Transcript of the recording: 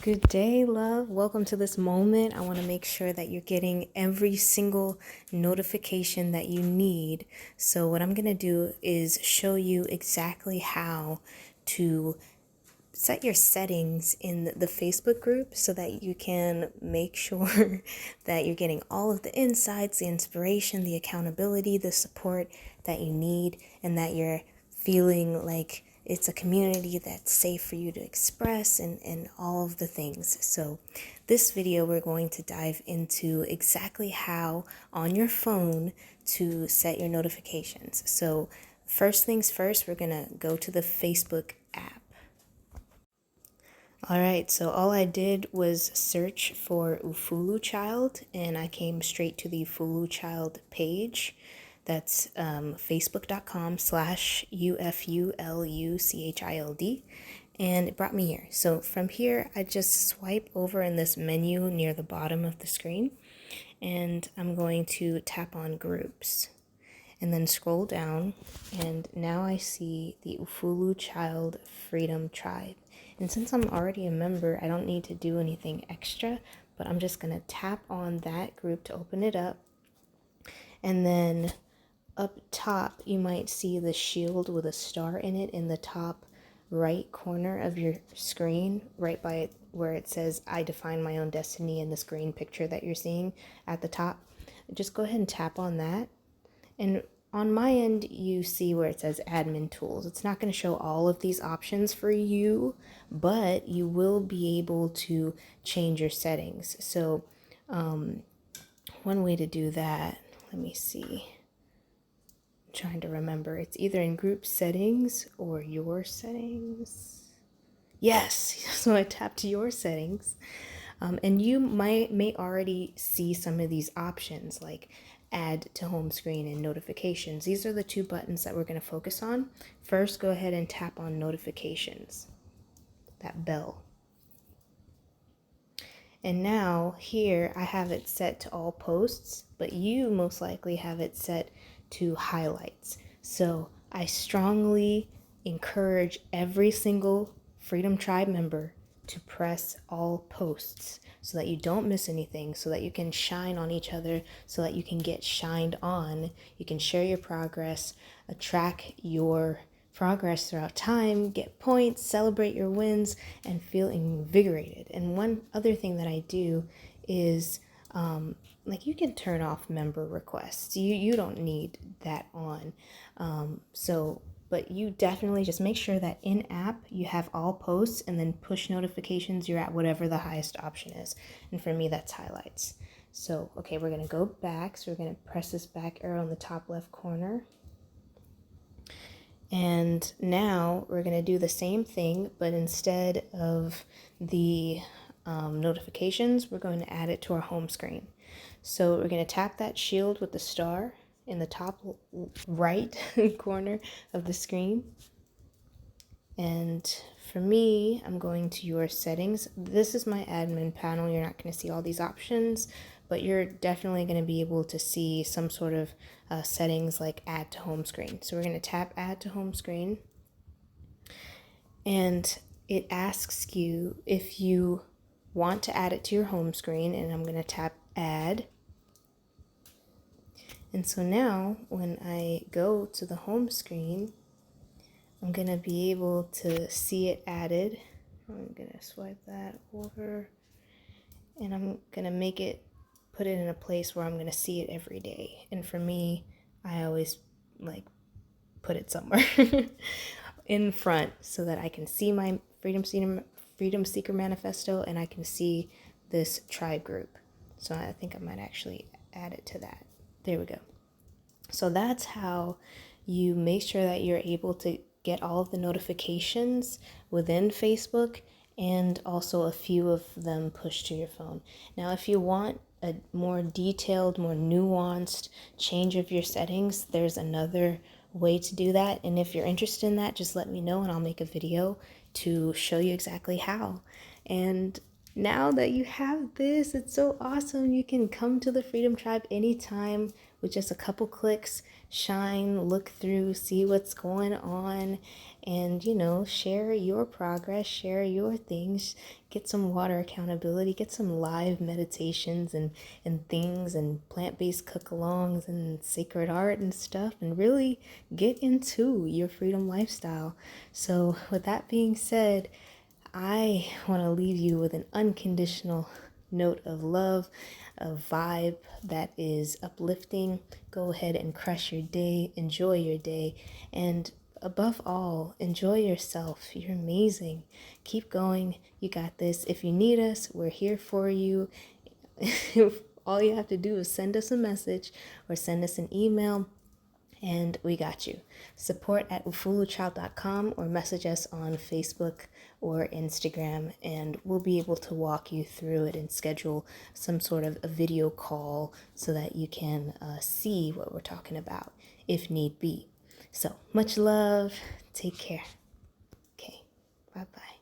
Good day, love. Welcome to this moment. I want to make sure that you're getting every single notification that you need. So, what I'm going to do is show you exactly how to set your settings in the Facebook group so that you can make sure that you're getting all of the insights, the inspiration, the accountability, the support that you need, and that you're feeling like it's a community that's safe for you to express and all of the things. So this video, we're going to dive into exactly how on your phone to set your notifications. So first things first, we're going to go to the Facebook app. All right, so all I did was search for Ufulu child and I came straight to the Ufulu child page. That's facebook.com/UFULUCHILD, and it brought me here. So from here, I just swipe over in this menu near the bottom of the screen, and I'm going to tap on groups and then scroll down, and now I see the Ufulu Child Freedom Tribe. And since I'm already a member, I don't need to do anything extra, but I'm just going to tap on that group to open it up. And then up top, you might see the shield with a star in it in the top right corner of your screen, right by it where it says I define my own destiny in this green picture that you're seeing at the top. Just go ahead and tap on that. And on my end, you see where it says admin tools. It's not going to show all of these options for you, but you will be able to change your settings. So one way to do that, let me see. I'm trying to remember. It's either in group settings or your settings. Yes, so I tapped your settings. And you may already see some of these options like add to home screen and notifications. These are the two buttons that we're going to focus on. First, go ahead and tap on notifications, that bell. And now here I have it set to all posts, but you most likely have it set to highlights. So I strongly encourage every single Freedom Tribe member to press all posts so that you don't miss anything, so that you can shine on each other, so that you can get shined on. You can share your progress, track your progress throughout time, get points, celebrate your wins, and feel invigorated. And one other thing that I do is like you can turn off member requests. You don't need that on. But you definitely just make sure that in app you have all posts, and then push notifications, you're at whatever the highest option is. And for me, that's highlights. So, okay, we're going to go back. So we're going to press this back arrow in the top left corner. And now we're going to do the same thing, but instead of the notifications, we're going to add it to our home screen. So we're going to tap that shield with the star in the top right corner of the screen. And for me, I'm going to your settings. This is my admin panel. You're not going to see all these options, but you're definitely going to be able to see some sort of settings like add to home screen. So we're going to tap add to home screen, and it asks you if you want to add it to your home screen, and I'm going to tap add. And so now when I go to the home screen, I'm going to be able to see it added. I'm going to swipe that over, and I'm going to put it in a place where I'm going to see it every day. And for me, I always like put it somewhere in front so that I can see my Freedom Seeker Manifesto, and I can see this tribe group. So I think I might actually add it to that. There we go. So that's how you make sure that you're able to get all of the notifications within Facebook, and also a few of them pushed to your phone. Now, if you want a more detailed, more nuanced change of your settings, there's another way to do that. And if you're interested in that, just let me know and I'll make a video to show you exactly how. And now that you have this, it's so awesome. You can come to the Freedom Tribe anytime. with just a couple clicks, shine, look through, see what's going on, and share your progress, share your things, get some water accountability, get some live meditations and things and plant-based cook-alongs and sacred art and stuff, and really get into your freedom lifestyle. So with that being said, I want to leave you with an unconditional note of love, a vibe that is uplifting. Go ahead and crush your day, enjoy your day, and above all, enjoy yourself. You're amazing. Keep going. You got this. If you need us, we're here for you. All you have to do is send us a message or send us an email, and we got you. Support at ufuluchild.com or message us on Facebook or Instagram, and we'll be able to walk you through it and schedule some sort of a video call so that you can see what we're talking about if need be. So much love. Take care. Okay. Bye-bye.